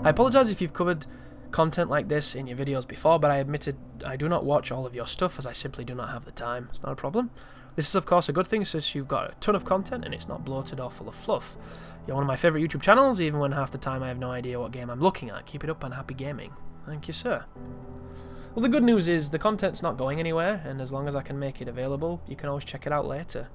I apologise if you've covered content like this in your videos before, but I admitted I do not watch all of your stuff as I simply do not have the time. It's not a problem. This is of course a good thing since you've got a ton of content and it's not bloated or full of fluff. You're one of my favourite YouTube channels, even when half the time I have no idea what game I'm looking at. Keep it up and happy gaming. Thank you, sir. Well, the good news is the content's not going anywhere, and as long as I can make it available, you can always check it out later.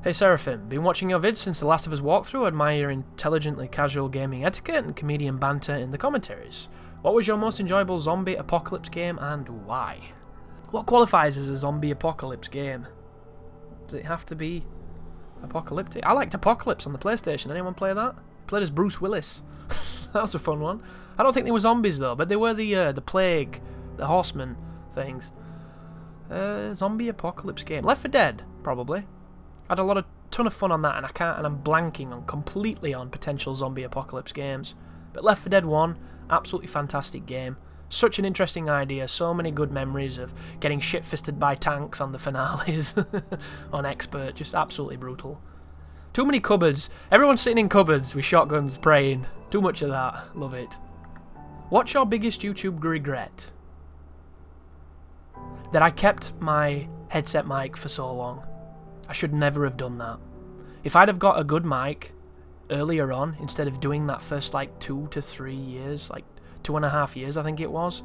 Hey Seraphim, been watching your vids since the Last of Us walkthrough. Admire your intelligently casual gaming etiquette and comedian banter in the commentaries. What was your most enjoyable zombie apocalypse game and why? What qualifies as a zombie apocalypse game? Does it have to be apocalyptic? I liked Apocalypse on the PlayStation. Anyone play that? Played as Bruce Willis. That was a fun one. I don't think they were zombies though, but they were the plague, the horsemen things. Zombie apocalypse game. Left 4 Dead, probably. I had a ton of fun on that, and I'm blanking on completely on potential zombie apocalypse games. But Left 4 Dead 1, absolutely fantastic game. Such an interesting idea, so many good memories of getting shit-fisted by tanks on the finales on Expert, just absolutely brutal. Too many cupboards. Everyone's sitting in cupboards with shotguns praying. Too much of that. Love it. What's your biggest YouTube regret? That I kept my headset mic for so long. I should never have done that. If I'd have got a good mic earlier on, instead of doing that first like 2 to 3 years, like 2.5 years I think it was,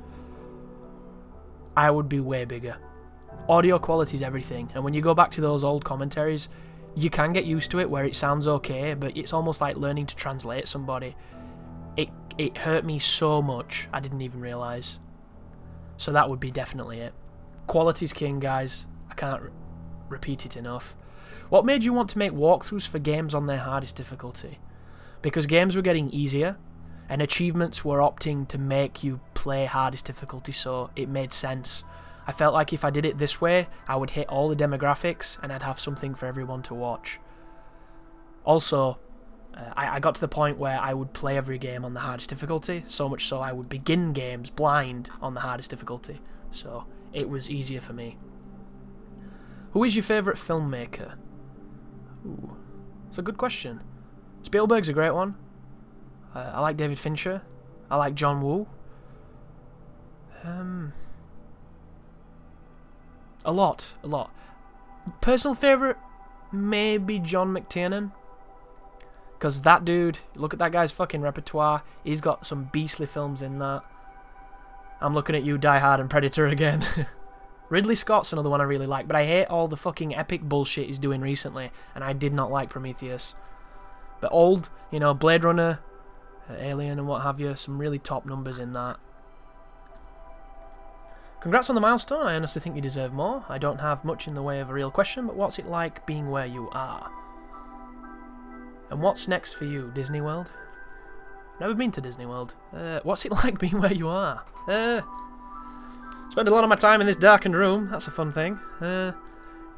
I would be way bigger. Audio quality is everything, and when you go back to those old commentaries, you can get used to it where it sounds okay, but it's almost like learning to translate somebody. It hurt me so much, I didn't even realise. So that would be definitely it. Quality's king, guys. I can't repeat it enough. What made you want to make walkthroughs for games on their hardest difficulty? Because games were getting easier, and achievements were opting to make you play hardest difficulty, so it made sense. I felt like if I did it this way, I would hit all the demographics and I'd have something for everyone to watch. Also, I got to the point where I would play every game on the hardest difficulty, so much so I would begin games blind on the hardest difficulty, so it was easier for me. Who is your favourite filmmaker? Ooh, it's a good question. Spielberg's a great one. I like David Fincher. I like John Woo. A lot. Personal favourite, maybe John McTiernan. Because that dude, look at that guy's fucking repertoire. He's got some beastly films in that. I'm looking at you, Die Hard and Predator again. Ridley Scott's another one I really like, but I hate all the fucking epic bullshit he's doing recently, and I did not like Prometheus. But old, you know, Blade Runner, Alien and what have you, some really top numbers in that. Congrats on the milestone, I honestly think you deserve more. I don't have much in the way of a real question, but what's it like being where you are? And what's next for you, Disney World? Never been to Disney World. What's it like being where you are? Spend a lot of my time in this darkened room, that's a fun thing.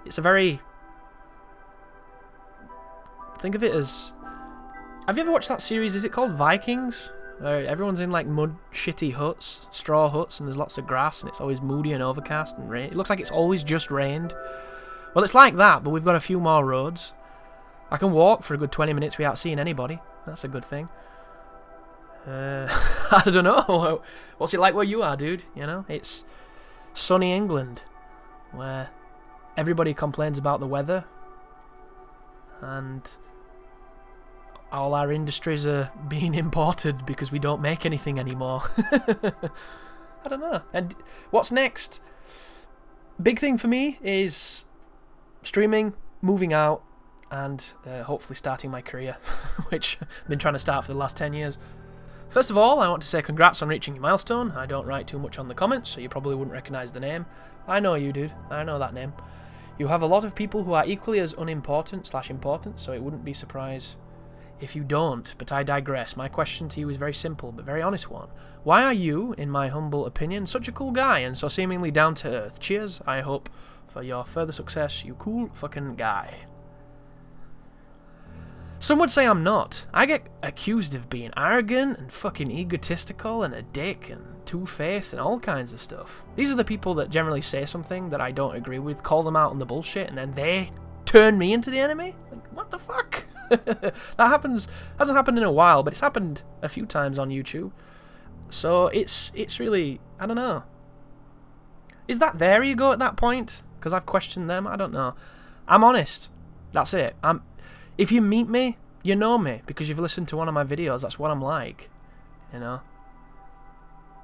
It's a very... Think of it as... Have you ever watched that series, is it called Vikings? Where everyone's in like mud, shitty huts, straw huts, and there's lots of grass, and it's always moody and overcast and rain. It looks like it's always just rained. Well, it's like that, but we've got a few more roads. I can walk for a good 20 minutes without seeing anybody. That's a good thing. I don't know. What's it like where you are, dude? You know, it's sunny England, where everybody complains about the weather, and all our industries are being imported because we don't make anything anymore. I don't know. And what's next? Big thing for me is streaming, moving out, and hopefully starting my career, which I've been trying to start for the last 10 years. First of all, I want to say congrats on reaching your milestone. I don't write too much on the comments, so you probably wouldn't recognise the name. I know you, dude. I know that name. You have a lot of people who are equally as unimportant/important, so it wouldn't be surprised if you don't, but I digress. My question to you is very simple, but very honest one. Why are you, in my humble opinion, such a cool guy and so seemingly down to earth? Cheers, I hope for your further success, you cool fucking guy. Some would say I'm not. I get accused of being arrogant and fucking egotistical and a dick and two-faced and all kinds of stuff. These are the people that generally say something that I don't agree with, call them out on the bullshit, and then they turn me into the enemy? Like, what the fuck? That happens, hasn't happened in a while, but it's happened a few times on YouTube. So it's really, I don't know. Is that their ego at that point? Because I've questioned them, I don't know. I'm honest. That's it. If you meet me, you know me, because you've listened to one of my videos. That's what I'm like, you know.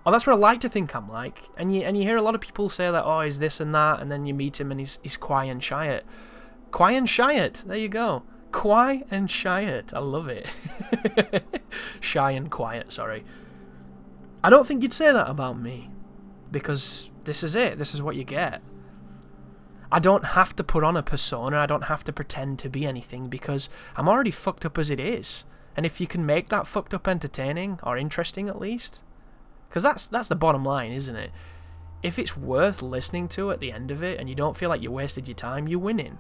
Or that's what I like to think I'm like. And you hear a lot of people say that, oh, he's this and that, and then you meet him and he's quiet and shy. Quiet and shy. There you go. Quiet and shy. I love it. Shy and quiet, sorry. I don't think you'd say that about me, because this is it. This is what you get. I don't have to put on a persona. I don't have to pretend to be anything, because I'm already fucked up as it is. And if you can make that fucked up entertaining, or interesting at least, because that's the bottom line, isn't it? If it's worth listening to at the end of it, and you don't feel like you wasted your time, you're winning.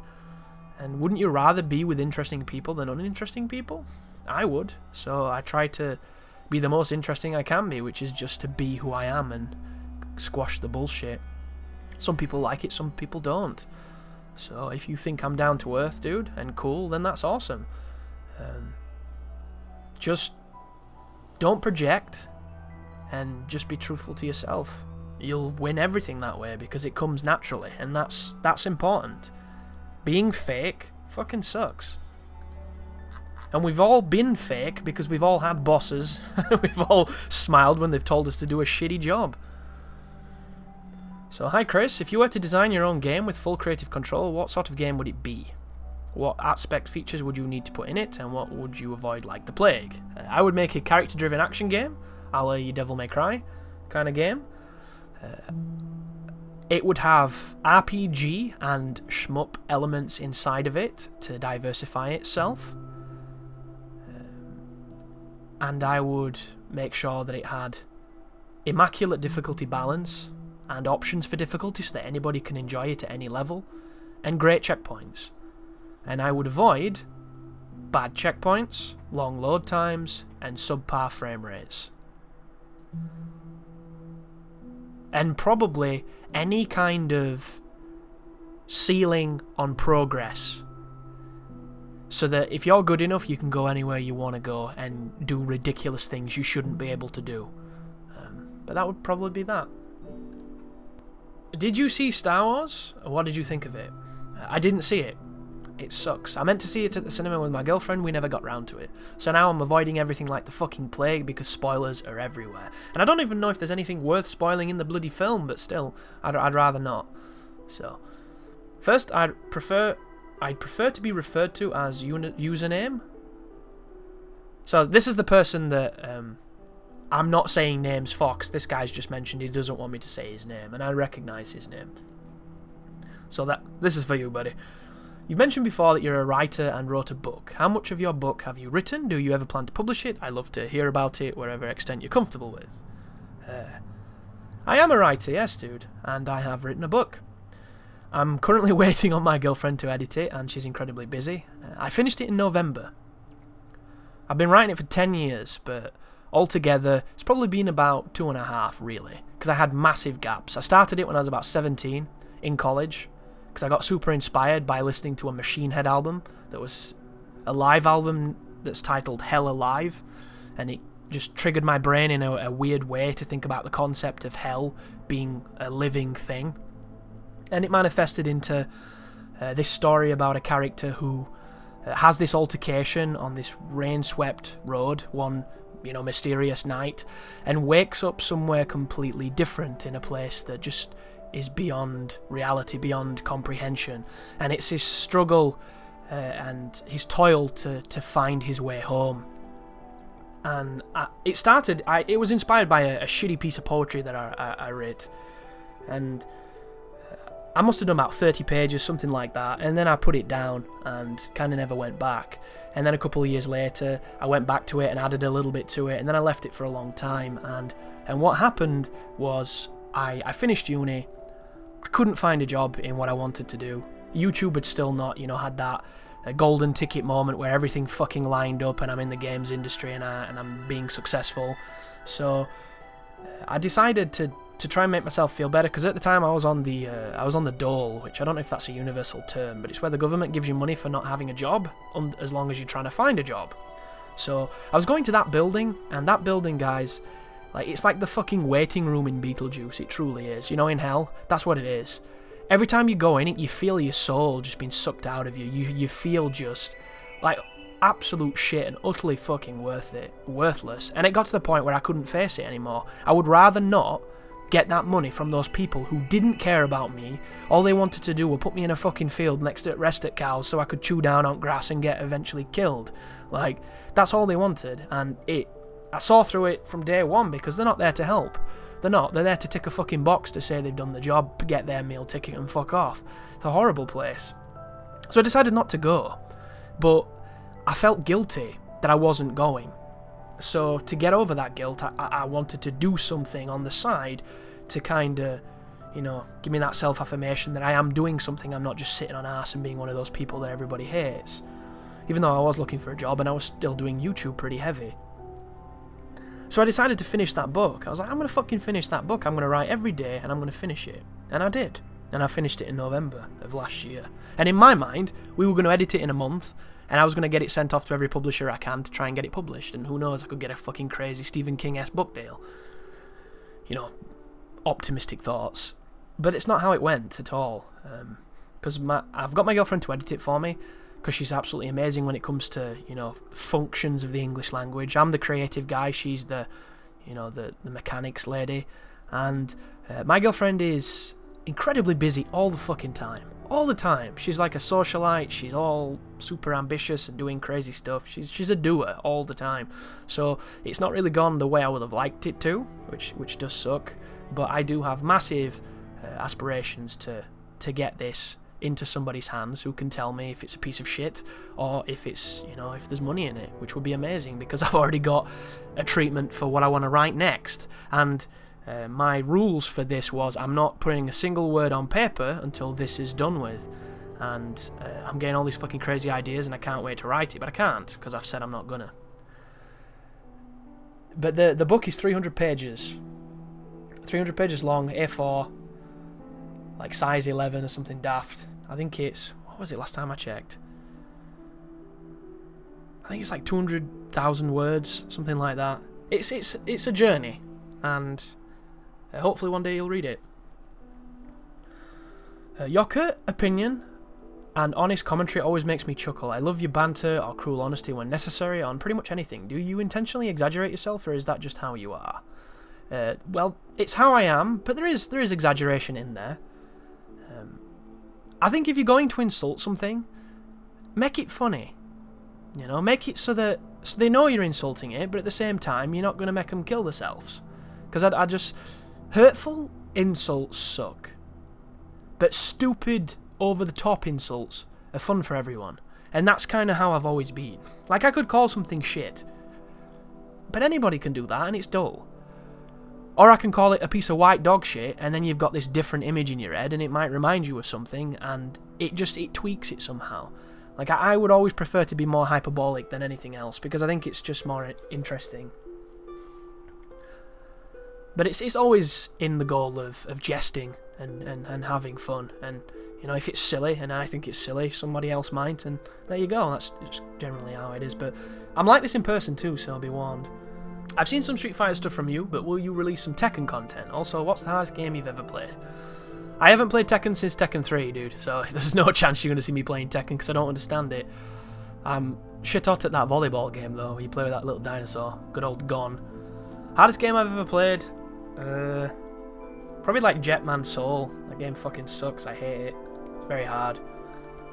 And wouldn't you rather be with interesting people than uninteresting people? I would. So I try to be the most interesting I can be, which is just to be who I am and squash the bullshit. Some people like it, some people don't. So if you think I'm down to earth, dude, and cool, then that's awesome. Just don't project, and just be truthful to yourself. You'll win everything that way, because it comes naturally, and that's important. Being fake fucking sucks. And we've all been fake, because we've all had bosses. We've all smiled when they've told us to do a shitty job. So, hi Chris, if you were to design your own game with full creative control, what sort of game would it be? What aspect features would you need to put in it, and what would you avoid like the plague? I would make a character-driven action game, a la your Devil May Cry kind of game. It would have RPG and shmup elements inside of it to diversify itself. And I would make sure that it had immaculate difficulty balance and options for difficulty so that anybody can enjoy it at any level, and great checkpoints. And I would avoid bad checkpoints, long load times, and subpar frame rates. And probably any kind of ceiling on progress, so that if you're good enough, you can go anywhere you want to go and do ridiculous things you shouldn't be able to do. But that would probably be that. Did you see Star Wars? What did you think of it? I didn't see it. It sucks. I meant to see it at the cinema with my girlfriend, we never got round to it. So now I'm avoiding everything like the fucking plague, because spoilers are everywhere. And I don't even know if there's anything worth spoiling in the bloody film, but still, I'd rather not. So, first, I'd prefer to be referred to as username. So this is the person that I'm not saying names for, because this guy's just mentioned he doesn't want me to say his name, and I recognise his name. So this is for you, buddy. You mentioned before that you're a writer and wrote a book. How much of your book have you written? Do you ever plan to publish it? I love to hear about it, wherever extent you're comfortable with. I am a writer, yes, dude, and I have written a book. I'm currently waiting on my girlfriend to edit it, and she's incredibly busy. I finished it in November. I've been writing it for 10 years, but altogether, it's probably been about 2.5, really, because I had massive gaps. I started it when I was about 17, in college, because I got super inspired by listening to a Machine Head album that was a live album that's titled Hell Alive, and it just triggered my brain in a weird way to think about the concept of hell being a living thing. And it manifested into this story about a character who has this altercation on this rain-swept road one, mysterious night, and wakes up somewhere completely different in a place that just is beyond reality, beyond comprehension. And it's his struggle and his toil to find his way home. And it was inspired by a shitty piece of poetry that I wrote. And I must have done about 30 pages, something like that, and then I put it down and kind of never went back. And then a couple of years later, I went back to it and added a little bit to it, and then I left it for a long time. And what happened was I finished uni. I couldn't find a job in what I wanted to do. YouTube had still not, had that golden ticket moment where everything fucking lined up and I'm in the games industry and I'm being successful. So I decided to to try and make myself feel better, because at the time I was on the dole, which I don't know if that's a universal term, but it's where the government gives you money for not having a job, as long as you're trying to find a job. So I was going to that building, and that building, guys, like, it's like the fucking waiting room in Beetlejuice. It truly is. You know, in hell, that's what it is. Every time you go in it, you feel your soul just being sucked out of you. You feel just like absolute shit and utterly fucking worthless. And it got to the point where I couldn't face it anymore. I would rather not get that money from those people who didn't care about me. All they wanted to do was put me in a fucking field next to rested cows so I could chew down on grass and get eventually killed. Like, that's all they wanted, and I saw through it from day one, because they're not there to help. They're not. They're there to tick a fucking box to say they've done the job, get their meal ticket and fuck off. It's a horrible place. So I decided not to go, but I felt guilty that I wasn't going. So to get over that guilt, I wanted to do something on the side to kind of, you know, give me that self-affirmation that I am doing something. I'm not just sitting on arse and being one of those people that everybody hates. Even though I was looking for a job and I was still doing YouTube pretty heavy. So I decided to finish that book. I was like, I'm going to fucking finish that book. I'm going to write every day and I'm going to finish it. And I did. And I finished it in November of last year. And in my mind, we were going to edit it in a month, and I was going to get it sent off to every publisher I can to try and get it published. And who knows, I could get a fucking crazy Stephen King-esque book deal. You know, optimistic thoughts. But it's not how it went at all. Because I've got my girlfriend to edit it for me, because she's absolutely amazing when it comes to, you know, functions of the English language. I'm the creative guy, she's the, you know, the mechanics lady. And my girlfriend is incredibly busy all the fucking time. All the time. She's like a socialite, she's all super ambitious and doing crazy stuff. She's a doer all the time. So it's not really gone the way I would have liked it to, which does suck. But I do have massive aspirations to get this into somebody's hands who can tell me if it's a piece of shit or if it's, you know, if there's money in it, which would be amazing, because I've already got a treatment for what I want to write next. And my rules for this was I'm not putting a single word on paper until this is done with. And I'm getting all these fucking crazy ideas and I can't wait to write it, but I can't because I've said I'm not gonna. But the book is 300 pages. 300 pages long, A4, like size 11 or something daft. I think it's, what was it last time I checked? I think it's like 200,000 words, something like that. It's a journey, and hopefully one day you'll read it. Your curt opinion and honest commentary always makes me chuckle. I love your banter or cruel honesty when necessary on pretty much anything. Do you intentionally exaggerate yourself, or is that just how you are? Well, it's how I am, but there is exaggeration in there. I think if you're going to insult something, make it funny. You know, make it so they know you're insulting it, but at the same time, you're not going to make them kill themselves. Because I just... Hurtful insults suck. But stupid, over-the-top insults are fun for everyone. And that's kind of how I've always been. Like, I could call something shit. But anybody can do that, and it's dull. Or I can call it a piece of white dog shit, and then you've got this different image in your head, and it might remind you of something, and it tweaks it somehow. Like, I would always prefer to be more hyperbolic than anything else, because I think it's just more interesting. But it's always in the goal of jesting and having fun. And, you know, if it's silly, and I think it's silly, somebody else might, and there you go. That's just generally how it is. But I'm like this in person too, so be warned. I've seen some Street Fighter stuff from you, but will you release some Tekken content? Also, what's the hardest game you've ever played? I haven't played Tekken since Tekken 3, dude, so there's no chance you're going to see me playing Tekken because I don't understand it. I'm shit hot at that volleyball game, though, where you play with that little dinosaur. Good old Gon. Hardest game I've ever played? Probably like Jetman Soul. That game fucking sucks, I hate it. It's very hard.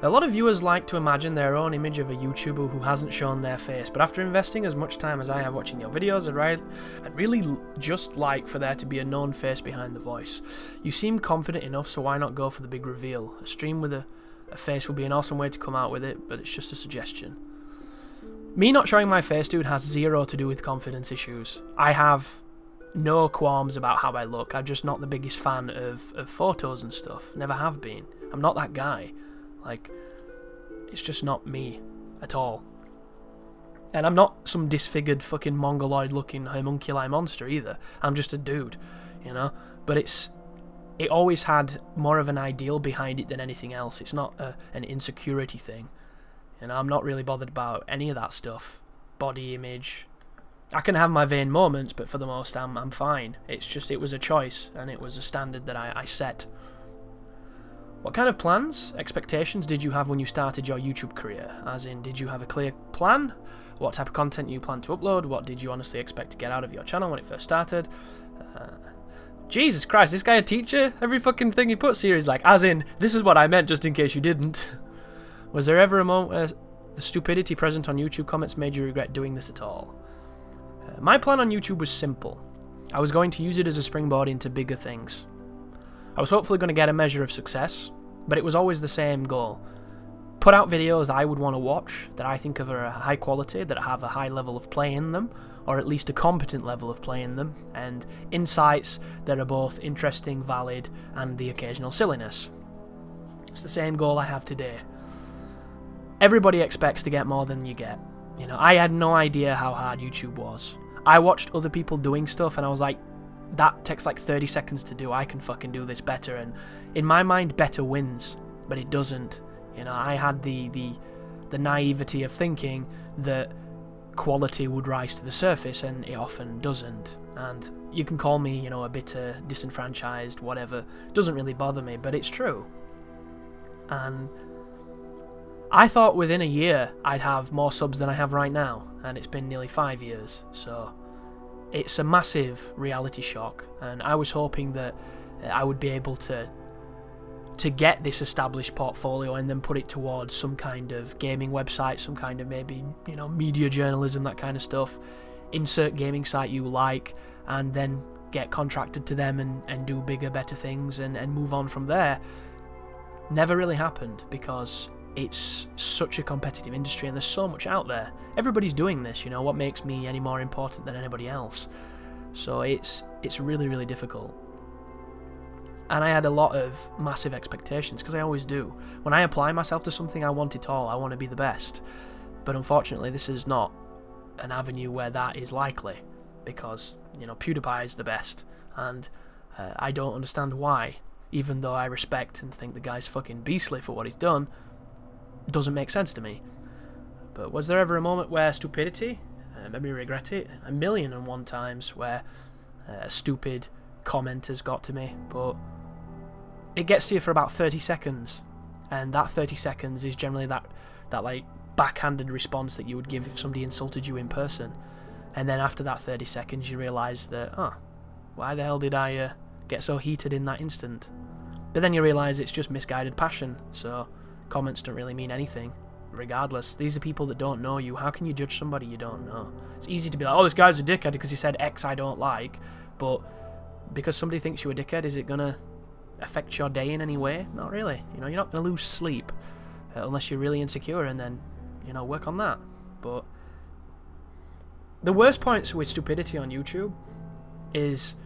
A lot of viewers like to imagine their own image of a YouTuber who hasn't shown their face, but after investing as much time as I have watching your videos, I'd really just like for there to be a known face behind the voice. You seem confident enough, so why not go for the big reveal? A stream with a face would be an awesome way to come out with it, but it's just a suggestion. Me not showing my face, dude, has zero to do with confidence issues. I have no qualms about how I look. I'm just not the biggest fan of photos and stuff. Never have been. I'm not that guy. Like, it's just not me at all. And I'm not some disfigured fucking mongoloid looking homunculi monster either. I'm just a dude. you know. But it always had more of an ideal behind it than anything else. It's not an insecurity thing. And I'm not really bothered about any of that stuff. Body image. I can have my vain moments, but for the most, I'm fine. It's just, it was a choice, and it was a standard that I set. What kind of plans, expectations did you have when you started your YouTube career? As in, did you have a clear plan? What type of content you plan to upload? What did you honestly expect to get out of your channel when it first started? Jesus Christ, this guy a teacher? Every fucking thing he puts here is like, as in, this is what I meant, just in case you didn't. Was there ever a moment where the stupidity present on YouTube comments made you regret doing this at all? My plan on YouTube was simple. I was going to use it as a springboard into bigger things. I was hopefully going to get a measure of success, but it was always the same goal. Put out videos I would want to watch, that I think of are high quality, that have a high level of play in them, or at least a competent level of play in them, and insights that are both interesting, valid, and the occasional silliness. It's the same goal I have today. Everybody expects to get more than you get. You know, I had no idea how hard YouTube was. I watched other people doing stuff and I was like, that takes like 30 seconds to do, I can fucking do this better. And in my mind, better wins, but it doesn't. You know, I had the naivety of thinking that quality would rise to the surface, and it often doesn't. And you can call me, you know, a bitter, disenfranchised, whatever. It doesn't really bother me, but it's true. And I thought within a year I'd have more subs than I have right now, and it's been nearly 5 years, so it's a massive reality shock. And I was hoping that I would be able to get this established portfolio and then put it towards some kind of gaming website, some kind of maybe, you know, media journalism, that kind of stuff. Insert gaming site you like, and then get contracted to them and do bigger, better things and move on from there. Never really happened because it's such a competitive industry and there's so much out there. Everybody's doing this, you know, what makes me any more important than anybody else? So it's really, really difficult. And I had a lot of massive expectations, because I always do. When I apply myself to something, I want it all. I want to be the best. But unfortunately, this is not an avenue where that is likely, because, you know, PewDiePie is the best. And I don't understand why, even though I respect and think the guy's fucking beastly for what he's done. Doesn't make sense to me. But was there ever a moment where stupidity made me regret it? 1,000,001 times where a stupid comment has got to me, but it gets to you for about 30 seconds, and that 30 seconds is generally that like backhanded response that you would give if somebody insulted you in person. And then after that 30 seconds you realise that, oh, why the hell did I get so heated in that instant? But then you realise it's just misguided passion, so comments don't really mean anything. Regardless, these are people that don't know you. How can you judge somebody you don't know? It's easy to be like, oh, this guy's a dickhead because he said X I don't like, but because somebody thinks you're a dickhead, is it gonna affect your day in any way? Not really. You know, you're not gonna lose sleep unless you're really insecure, and then, you know, work on that. But the worst points with stupidity on YouTube is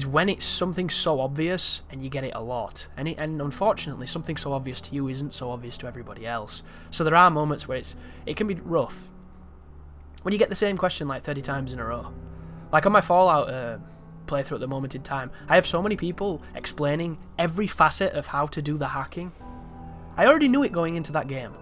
when it's something so obvious and you get it a lot, and unfortunately something so obvious to you isn't so obvious to everybody else. So there are moments where it can be rough when you get the same question like 30 times in a row. Like on my Fallout playthrough at the moment in time, I have so many people explaining every facet of how to do the hacking. I already knew it going into that game.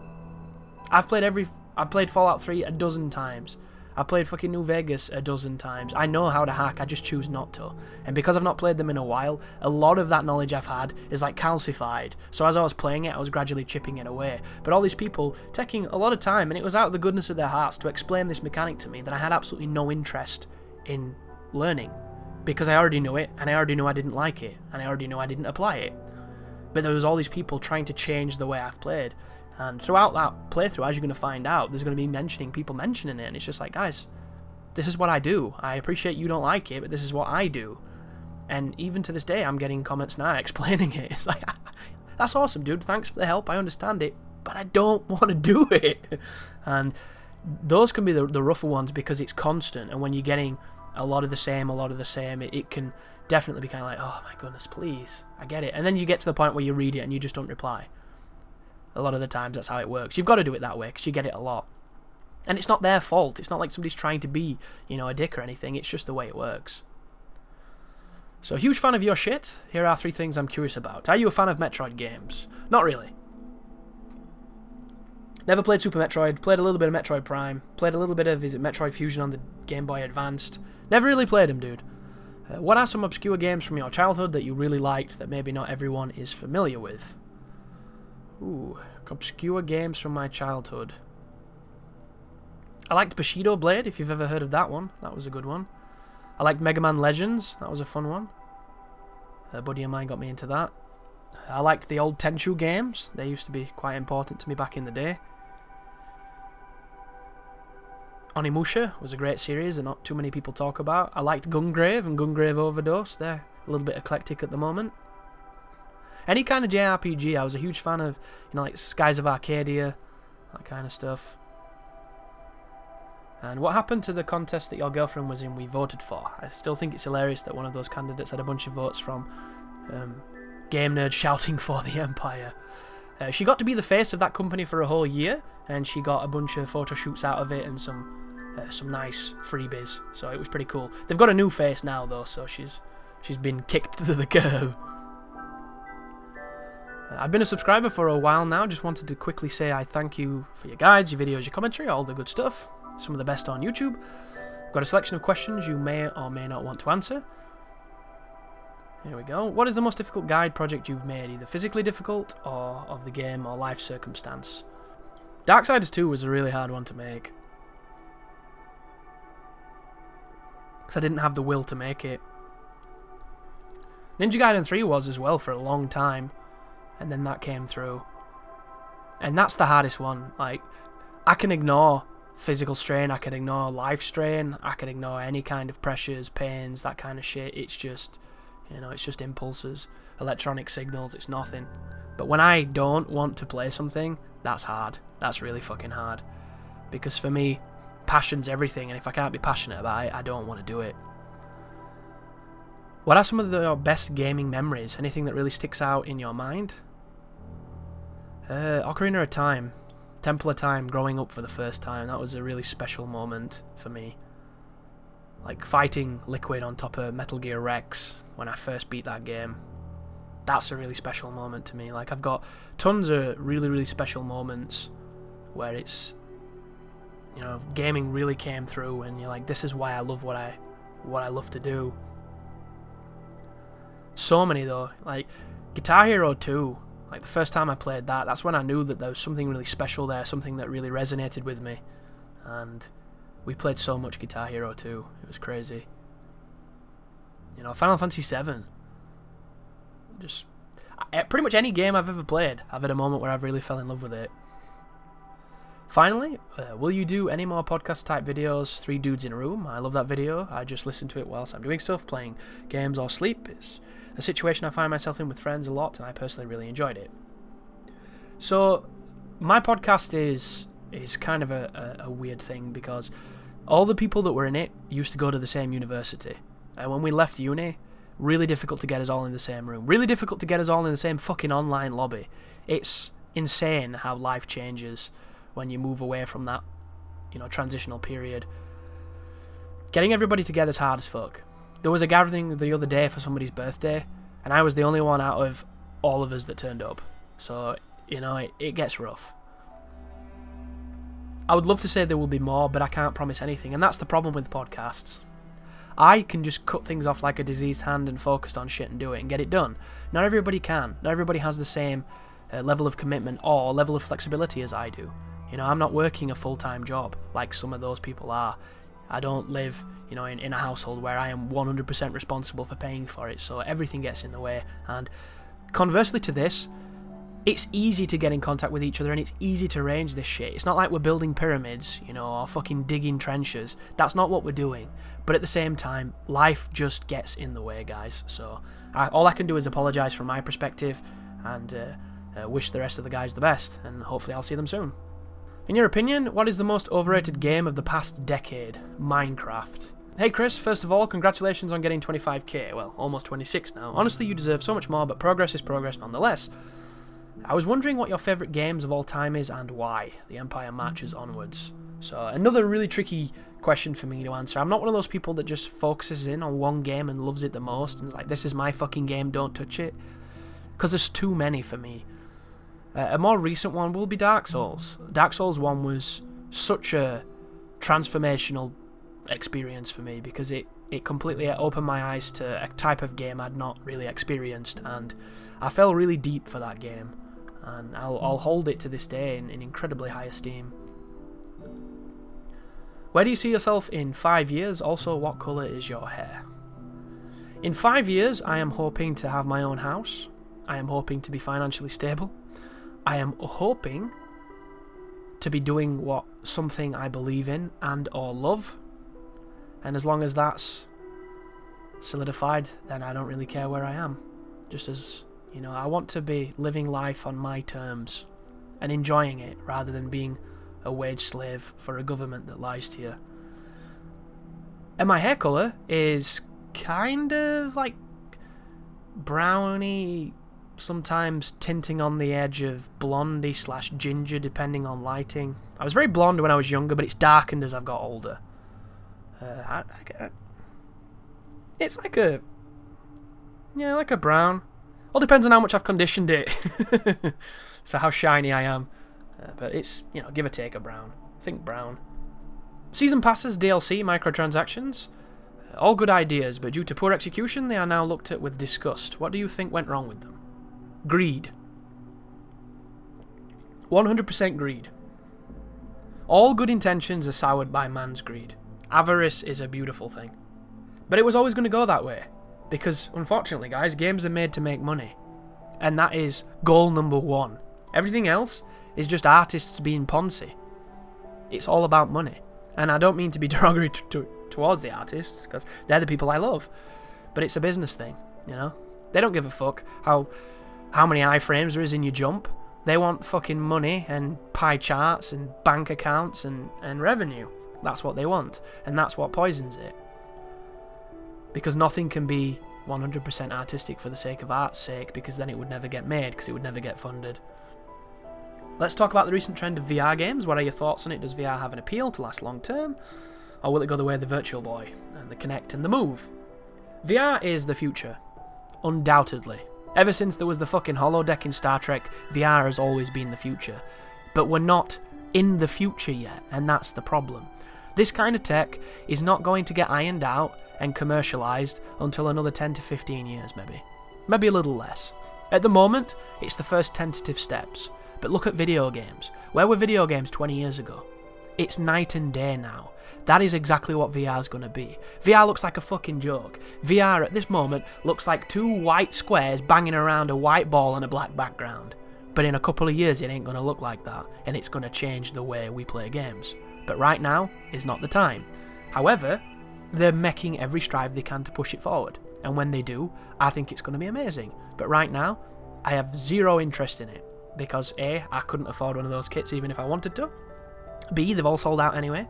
I've played Fallout 3 a dozen times. I've played fucking New Vegas a dozen times. I know how to hack, I just choose not to. And because I've not played them in a while, a lot of that knowledge I've had is like calcified. So as I was playing it, I was gradually chipping it away. But all these people taking a lot of time, and it was out of the goodness of their hearts, to explain this mechanic to me that I had absolutely no interest in learning. Because I already knew it, and I already knew I didn't like it, and I already knew I didn't apply it. But there was all these people trying to change the way I've played. And throughout that playthrough, as you're going to find out, there's going to be people mentioning it, and it's just like, guys, this is what I do. I appreciate you don't like it, but this is what I do. And even to this day, I'm getting comments now explaining it. It's like, that's awesome, dude. Thanks for the help. I understand it, but I don't want to do it. And those can be the rougher ones because it's constant, and when you're getting a lot of the same, it can definitely be kind of like, oh my goodness, please, I get it. And then you get to the point where you read it and you just don't reply. A lot of the times that's how it works. You've got to do it that way because you get it a lot. And it's not their fault. It's not like somebody's trying to be, you know, a dick or anything. It's just the way it works. So, huge fan of your shit. Here are 3 things I'm curious about. Are you a fan of Metroid games? Not really. Never played Super Metroid, played a little bit of Metroid Prime, played a little bit of, Metroid Fusion on the Game Boy Advanced. Never really played them, dude. What are some obscure games from your childhood that you really liked that maybe not everyone is familiar with? Ooh, obscure games from my childhood. I liked Bushido Blade, if you've ever heard of that one. That was a good one. I liked Mega Man Legends. That was a fun one. A buddy of mine got me into that. I liked the old Tenchu games. They used to be quite important to me back in the day. Onimusha was a great series that not too many people talk about. I liked Gungrave and Gungrave Overdose. They're a little bit eclectic at the moment. Any kind of JRPG, I was a huge fan of, like Skies of Arcadia, that kind of stuff. And what happened to the contest that your girlfriend was in we voted for? I still think it's hilarious that one of those candidates had a bunch of votes from game nerds shouting for the Empire. She got to be the face of that company for a whole year, and she got a bunch of photo shoots out of it and some nice freebies. So it was pretty cool. They've got a new face now though, so she's been kicked to the curb. I've been a subscriber for a while now. Just wanted to quickly say I thank you for your guides, your videos, your commentary, all the good stuff. Some of the best on YouTube. I've got a selection of questions you may or may not want to answer. Here we go. What is the most difficult guide project you've made? Either physically difficult, or of the game, or life circumstance? Darksiders 2 was a really hard one to make. Because I didn't have the will to make it. Ninja Gaiden 3 was as well for a long time. And then that came through. And that's the hardest one. Like, I can ignore physical strain, I can ignore life strain, I can ignore any kind of pressures, pains, that kind of shit. It's just, it's just impulses, electronic signals, it's nothing. But when I don't want to play something, that's hard. That's really fucking hard. Because for me, passion's everything, and if I can't be passionate about it, I don't want to do it. What are some of your best gaming memories? Anything that really sticks out in your mind? Ocarina of Time. Temple of Time, growing up for the first time. That was a really special moment for me. Like fighting Liquid on top of Metal Gear Rex when I first beat that game. That's a really special moment to me. Like, I've got tons of really, really special moments where it's, gaming really came through and you're like, this is why I love what I love to do. So many though. Like Guitar Hero 2. Like, the first time I played that, that's when I knew that there was something really special there, something that really resonated with me. And we played so much Guitar Hero 2. It was crazy. Final Fantasy 7. Just pretty much any game I've ever played, I've had a moment where I've really fell in love with it. Finally, will you do any more podcast type videos? 3 dudes in a room. I love that video. I just listen to it whilst I'm doing stuff, playing games or sleep. It's a situation I find myself in with friends a lot, and I personally really enjoyed it. So my podcast is kind of a weird thing, because all the people that were in it used to go to the same university, and when we left uni, really difficult to get us all in the same room, really difficult to get us all in the same fucking online lobby. It's insane how life changes when you move away from that, transitional period. Getting everybody together is hard as fuck. There was a gathering the other day for somebody's birthday, and I was the only one out of all of us that turned up. So, it gets rough. I would love to say there will be more, but I can't promise anything, and that's the problem with podcasts. I can just cut things off like a diseased hand and focus on shit and do it and get it done. Not everybody can. Not everybody has the same level of commitment or level of flexibility as I do. I'm not working a full-time job like some of those people are. I don't live, in a household where I am 100% responsible for paying for it, so everything gets in the way. And conversely to this, it's easy to get in contact with each other and it's easy to arrange this shit. It's not like we're building pyramids, or fucking digging trenches. That's not what we're doing. But at the same time, life just gets in the way, guys. So all I can do is apologise from my perspective and wish the rest of the guys the best, and hopefully I'll see them soon. In your opinion, what is the most overrated game of the past decade? Minecraft. Hey Chris, first of all, congratulations on getting 25k. Well, almost 26 now. Honestly, you deserve so much more, but progress is progress nonetheless. I was wondering what your favourite games of all time is and why. The Empire marches onwards. So, another really tricky question for me to answer. I'm not one of those people that just focuses in on one game and loves it the most and is like, this is my fucking game, don't touch it. Because there's too many for me. A more recent one will be Dark Souls. Dark Souls 1 was such a transformational experience for me because it completely opened my eyes to a type of game I'd not really experienced, and I fell really deep for that game, and I'll hold it to this day in incredibly high esteem. Where do you see yourself in 5 years? Also, what colour is your hair? In 5 years, I am hoping to have my own house. I am hoping to be financially stable. I am hoping to be doing something I believe in and or love. And as long as that's solidified, then I don't really care where I am. Just as, I want to be living life on my terms and enjoying it rather than being a wage slave for a government that lies to you. And my hair colour is kind of like browny, sometimes tinting on the edge of blondie / ginger depending on lighting. I was very blonde when I was younger, but it's darkened as I've got older. It's like a brown. All depends on how much I've conditioned it. So how shiny I am. But it's, give or take a brown. Think brown. Season passes, DLC, microtransactions. All good ideas, but due to poor execution, they are now looked at with disgust. What do you think went wrong with them? Greed. 100% greed. All good intentions are soured by man's greed. Avarice is a beautiful thing. But it was always going to go that way. Because, unfortunately, guys, games are made to make money. And that is goal number one. Everything else is just artists being poncy. It's all about money. And I don't mean to be derogatory towards the artists, because they're the people I love. But it's a business thing, They don't give a fuck how many iframes there is in your jump. They want fucking money and pie charts and bank accounts and revenue. That's what they want. And that's what poisons it. Because nothing can be 100% artistic for the sake of art's sake, because then it would never get made, because it would never get funded. Let's talk about the recent trend of VR games. What are your thoughts on it? Does VR have an appeal to last long term? Or will it go the way of the Virtual Boy and the Kinect and the Move? VR is the future. Undoubtedly. Ever since there was the fucking holodeck in Star Trek, VR has always been the future. But we're not in the future yet, and that's the problem. This kind of tech is not going to get ironed out and commercialised until another 10 to 15 years, maybe. Maybe a little less. At the moment, it's the first tentative steps. But look at video games. Where were video games 20 years ago? It's night and day now. That is exactly what VR is going to be. VR looks like a fucking joke. VR at this moment looks like two white squares banging around a white ball on a black background. But in a couple of years it ain't going to look like that, and it's going to change the way we play games. But right now is not the time. However, they're making every strive they can to push it forward. And when they do, I think it's going to be amazing. But right now, I have zero interest in it. Because A, I couldn't afford one of those kits even if I wanted to. B, they've all sold out anyway.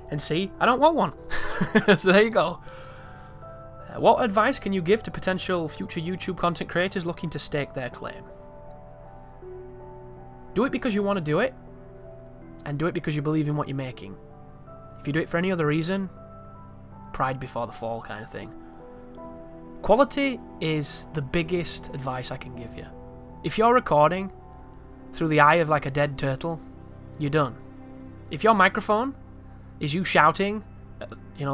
And C, I don't want one. So there you go. What advice can you give to potential future YouTube content creators looking to stake their claim? Do it because you want to do it. And do it because you believe in what you're making. If you do it for any other reason, pride before the fall kind of thing. Quality is the biggest advice I can give you. If you're recording through the eye of like a dead turtle, you're done. If your microphone is you shouting,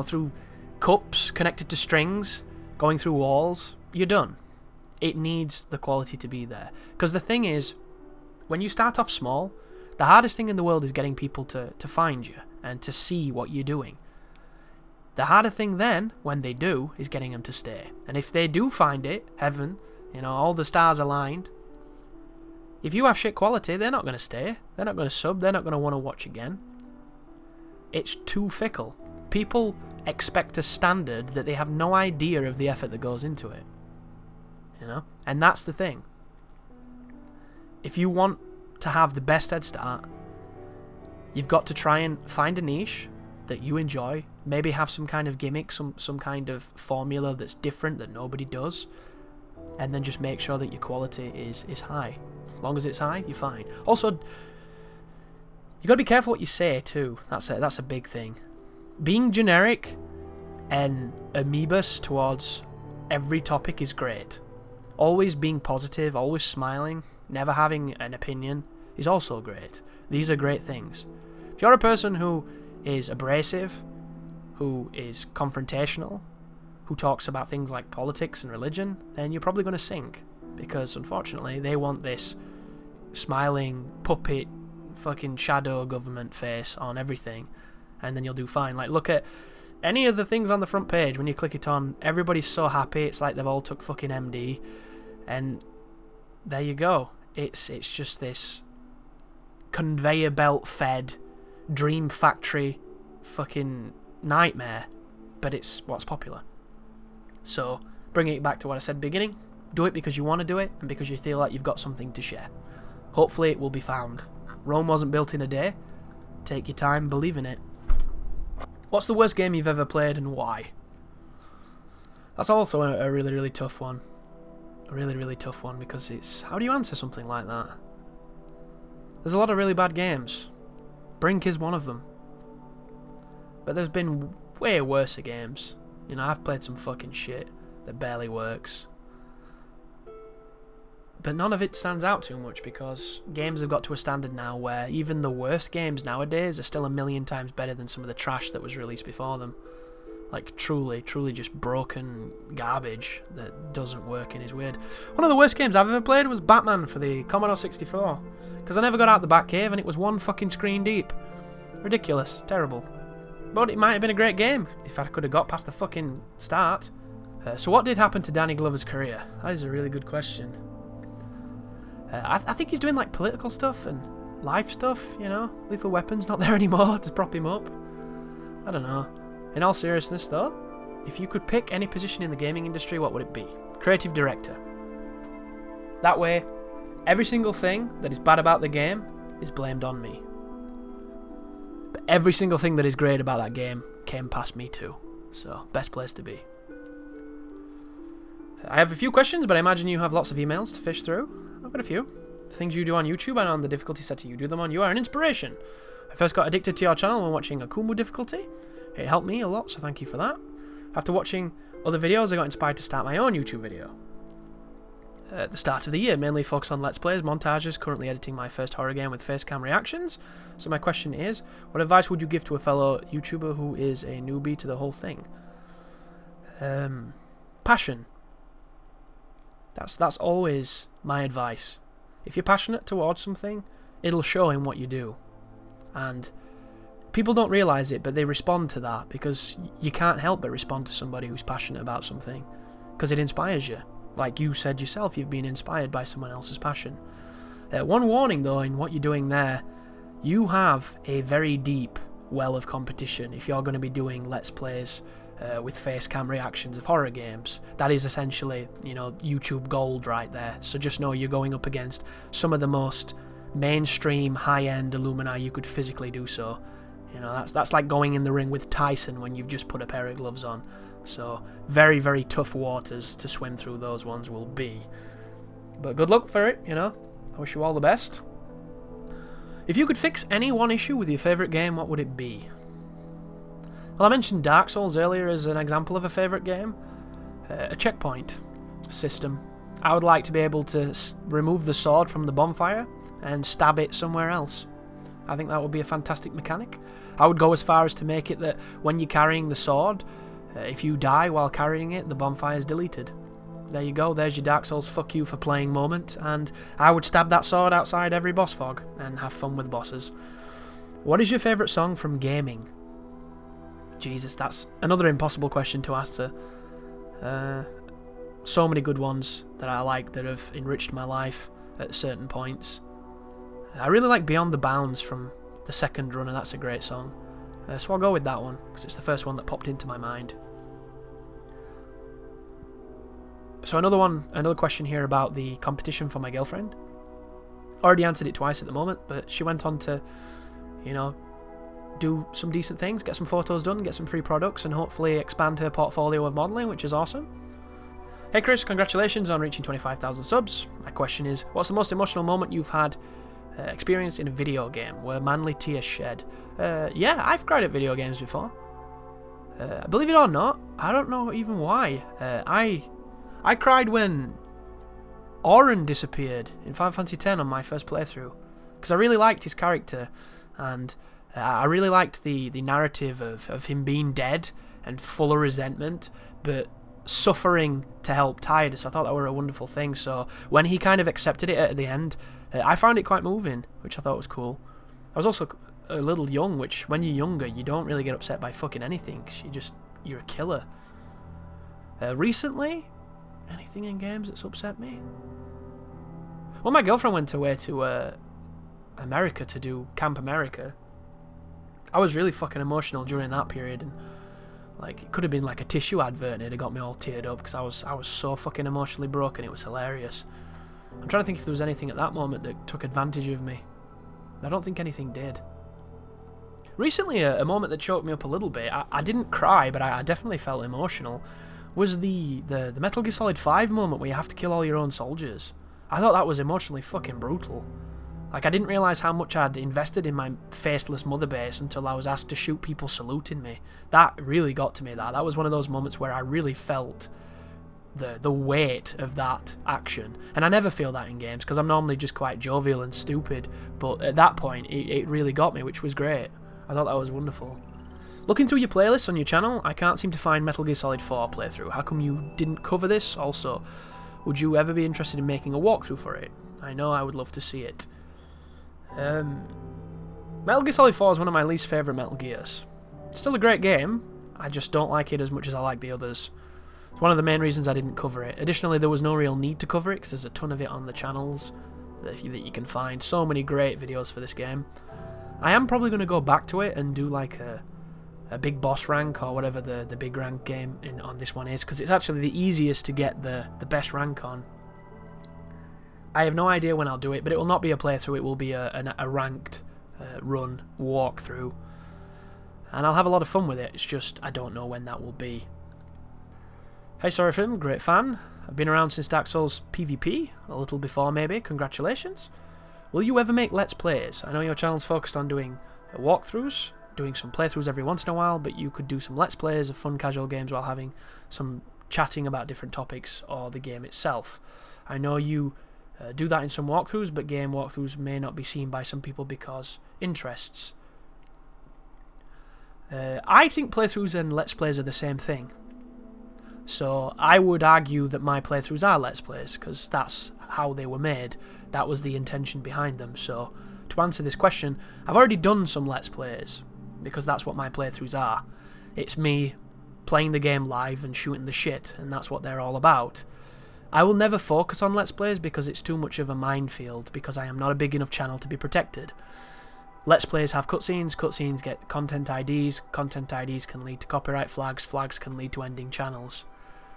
through cups connected to strings, going through walls, you're done. It needs the quality to be there. Because the thing is, when you start off small, the hardest thing in the world is getting people to find you and to see what you're doing. The harder thing then, when they do, is getting them to stay. And if they do find it, heaven, all the stars aligned, if you have shit quality, they're not going to stay. They're not going to sub. They're not going to want to watch again. It's too fickle. People expect a standard that they have no idea of the effort that goes into it. And that's the thing. If you want to have the best head start, you've got to try and find a niche that you enjoy, maybe have some kind of gimmick, some kind of formula that's different that nobody does, and then just make sure that your quality is high. As long as it's high, you're fine. Also, you got to be careful what you say too. That's a big thing. being generic and amoebus towards every topic is great. Always being positive, always smiling, never having an opinion is also great. These are great things. If you're a person who is abrasive, who is confrontational, who talks about things like politics and religion, then you're probably going to sink. Because, unfortunately, they want this smiling, puppet, fucking shadow government face on everything, and then you'll do fine. Like, look at any of the things on the front page. When you click it on, everybody's so happy. It's like they've all took fucking MD, and there you go. It's just this conveyor belt fed dream factory fucking nightmare, but it's what's popular. So, bringing it back to what I said at the beginning, do it because you want to do it and because you feel like you've got something to share. Hopefully it will be found. Rome wasn't built in a day. Take your time, believe in it. What's the worst game you've ever played and why? That's also a really, really tough one. A really, really tough one, because it's... how do you answer something like that? There's a lot of really bad games. Brink is one of them. But there's been way worse games. You know, I've played some fucking shit that barely works. But none of it stands out too much, because games have got to a standard now where even the worst games nowadays are still a million times better than some of the trash that was released before them. Like, truly just broken garbage that doesn't work and is weird. One of the worst games I've ever played was Batman for the Commodore 64. Because I never got out the Batcave and it was one fucking screen deep. Ridiculous. Terrible. But it might have been a great game if I could have got past the fucking start. So what did happen to Danny Glover's career? That is a really good question. I think he's doing like political stuff and life stuff, you know. Lethal Weapon's not there anymore to prop him up. I don't know. In all seriousness though, if you could pick any position in the gaming industry, what would it be? Creative director. That way, every single thing that is bad about the game is blamed on me. But every single thing that is great about that game came past me too. So, best place to be. I have a few questions, but I imagine you have lots of emails to fish through. I've got a few. The things you do on YouTube and on the difficulty setting you do them on, you are an inspiration. I first got addicted to your channel when watching Akumu difficulty. It helped me a lot, so thank you for that. After watching other videos, I got inspired to start my own YouTube video. At the start of the year, mainly focus on Let's Plays, montages, currently editing my first horror game with face cam reactions. So my question is, what advice would you give to a fellow YouTuber who is a newbie to the whole thing? Passion. That's always my advice. If you're passionate towards something, it'll show in what you do. And people don't realise it, but they respond to that, because you can't help but respond to somebody who's passionate about something, because it inspires you. Like you said yourself, you've been inspired by someone else's passion. One warning though, in what you're doing there, you have a very deep well of competition if you're going to be doing Let's Plays with face cam reactions of horror games. That is essentially, you know, YouTube gold right there. So just know you're going up against some of the most mainstream, high-end Illumina you could physically do so. You know, that's like going in the ring with Tyson when you've just put a pair of gloves on. So very, very tough waters to swim through those ones will be. But good luck for it, you know. I wish you all the best. If you could fix any one issue with your favourite game, what would it be? Well, I mentioned Dark Souls earlier as an example of a favourite game. A checkpoint system. I would like to be able to remove the sword from the bonfire and stab it somewhere else. I think that would be a fantastic mechanic. I would go as far as to make it that when you're carrying the sword, if you die while carrying it, the bonfire is deleted. There you go, there's your Dark Souls fuck you for playing moment, and I would stab that sword outside every boss fog and have fun with bosses. What is your favourite song from gaming? Jesus, that's another impossible question to answer. So many good ones that I like that have enriched my life at certain points. I really like Beyond the Bounds from the second run, and that's a great song. So I'll go with that one, because it's the first one that popped into my mind. So another question here about the competition for my girlfriend. Already answered it twice at the moment, but she went on to, you know, do some decent things, get some photos done, get some free products, and hopefully expand her portfolio of modelling, which is awesome. Hey Chris, congratulations on reaching 25,000 subs. My question is, what's the most emotional moment you've had experienced in a video game? Were manly tears shed? Yeah, I've cried at video games before. Believe it or not, I don't know even why. I cried when Auron disappeared in Final Fantasy X on my first playthrough, because I really liked his character, and I really liked the narrative of him being dead and full of resentment, but suffering to help Tidus. I thought that were a wonderful thing. So when he kind of accepted it at the end, I found it quite moving, which I thought was cool. I was also a little young, which when you're younger, you don't really get upset by fucking anything, 'cause you're a killer. Recently, anything in games that's upset me? Well, my girlfriend went away to America to do Camp America. I was really fucking emotional during that period, and like it could have been like a tissue advert and it'd have got me all teared up because I was so fucking emotionally broken. It was hilarious. I'm trying to think if there was anything at that moment that took advantage of me. I don't think anything did. Recently, a moment that choked me up a little bit, I didn't cry, but I definitely felt emotional, was the Metal Gear Solid 5 moment where you have to kill all your own soldiers. I thought that was emotionally fucking brutal. Like, I didn't realise how much I'd invested in my faceless mother base until I was asked to shoot people saluting me. That really got to me, that was one of those moments where I really felt the weight of that action. And I never feel that in games, because I'm normally just quite jovial and stupid, but at that point, it really got me, which was great. I thought that was wonderful. Looking through your playlists on your channel, I can't seem to find Metal Gear Solid 4 playthrough. How come you didn't cover this? Also, would you ever be interested in making a walkthrough for it? I know I would love to see it. Metal Gear Solid 4 is one of my least favourite Metal Gears. It's still a great game, I just don't like it as much as I like the others. It's one of the main reasons I didn't cover it. Additionally, there was no real need to cover it, because there's a ton of it on the channels that you can find. So many great videos for this game. I am probably going to go back to it and do like a big boss rank, or whatever the big rank game on this one is, because it's actually the easiest to get the best rank on. I have no idea when I'll do it, but it will not be a playthrough, it will be a ranked run walkthrough. And I'll have a lot of fun with it, it's just I don't know when that will be. Hey Sorryfim, great fan. I've been around since Dark Souls PvP, a little before maybe, congratulations. Will you ever make Let's Plays? I know your channel's focused on doing walkthroughs, doing some playthroughs every once in a while, but you could do some Let's Plays of fun casual games while having some chatting about different topics or the game itself. I know you do that in some walkthroughs, but game walkthroughs may not be seen by some people because interests. I think playthroughs and Let's Plays are the same thing. So I would argue that my playthroughs are Let's Plays, because that's how they were made. That was the intention behind them. So to answer this question, I've already done some Let's Plays, because that's what my playthroughs are. It's me playing the game live and shooting the shit, and that's what they're all about. I will never focus on Let's Plays because it's too much of a minefield, because I am not a big enough channel to be protected. Let's Plays have cutscenes, cutscenes get content IDs, content IDs can lead to copyright flags, flags can lead to ending channels.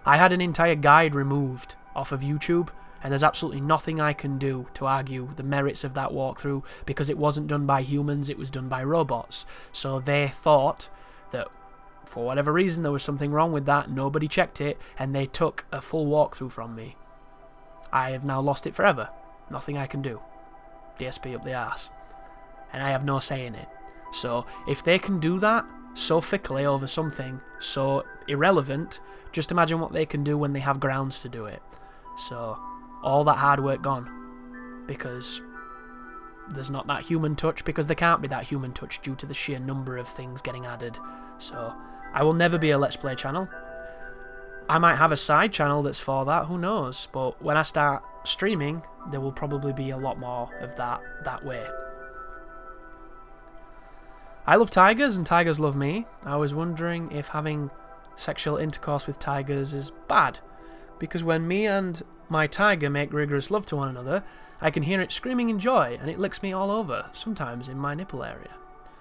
I had an entire guide removed off of YouTube, and there's absolutely nothing I can do to argue the merits of that walkthrough, because it wasn't done by humans, it was done by robots. So they thought that for whatever reason there was something wrong with that, nobody checked it, and they took a full walkthrough from me. I have now lost it forever. Nothing I can do. DSP up the arse. And I have no say in it. So if they can do that so fickly over something so irrelevant, just imagine what they can do when they have grounds to do it. So all that hard work gone, because there's not that human touch, because there can't be that human touch due to the sheer number of things getting added. So I will never be a Let's Play channel. I might have a side channel that's for that, who knows, but when I start streaming there will probably be a lot more of that way. I love tigers and tigers love me. I was wondering if having sexual intercourse with tigers is bad, because when me and my tiger make rigorous love to one another, I can hear it screaming in joy, and it licks me all over, sometimes in my nipple area.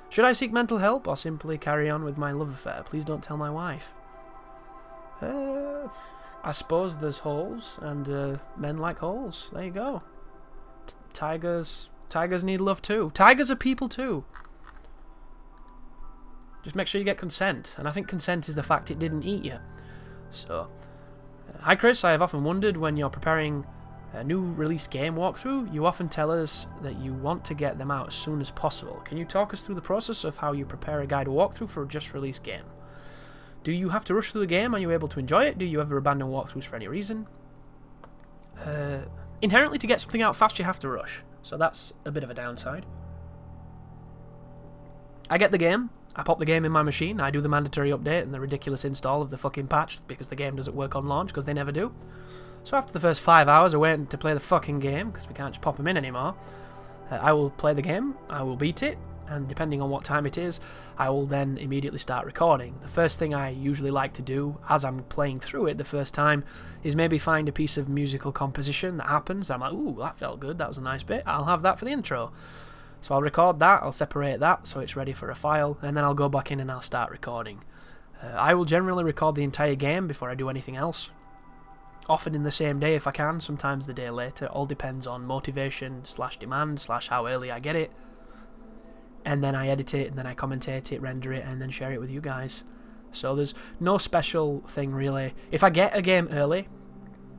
Should I seek mental help, or simply carry on with my love affair? Please don't tell my wife. I suppose there's holes, and men like holes. There you go. Tigers need love too. Tigers are people too. Just make sure you get consent, and I think consent is the fact it didn't eat you. So, hi Chris, I have often wondered when you're preparing a new released game walkthrough, you often tell us that you want to get them out as soon as possible. Can you talk us through the process of how you prepare a guide walkthrough for a just released game? Do you have to rush through the game? Are you able to enjoy it? Do you ever abandon walkthroughs for any reason? Inherently, to get something out fast, you have to rush. So that's a bit of a downside. I get the game. I pop the game in my machine. I do the mandatory update and the ridiculous install of the fucking patch because the game doesn't work on launch, because they never do. So after the first 5 hours of waiting to play the fucking game, because we can't just pop them in anymore, I will play the game, I will beat it, and depending on what time it is, I will then immediately start recording. The first thing I usually like to do as I'm playing through it the first time is maybe find a piece of musical composition that happens. I'm like, ooh, that felt good, that was a nice bit, I'll have that for the intro. So I'll record that, I'll separate that so it's ready for a file, and then I'll go back in and I'll start recording. I will generally record the entire game before I do anything else. Often in the same day if I can, sometimes the day later. All depends on motivation / demand / how early I get it. And then I edit it, and then I commentate it, render it, and then share it with you guys. So there's no special thing really. If I get a game early,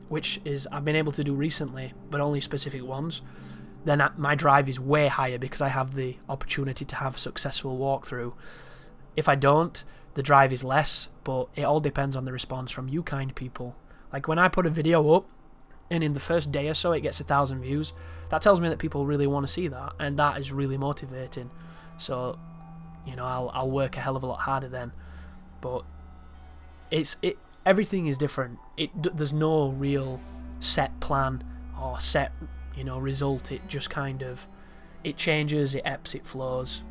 which is I've been able to do recently, but only specific ones, then my drive is way higher because I have the opportunity to have a successful walkthrough. If I don't, the drive is less, but it all depends on the response from you kind people. Like when I put a video up, and in the first day or so it gets 1,000 views, that tells me that people really want to see that, and that is really motivating. So, you know, I'll work a hell of a lot harder then. But everything is different. There's no real set plan or set, you know, result. It just kind of, it changes, it ebbs, it flows.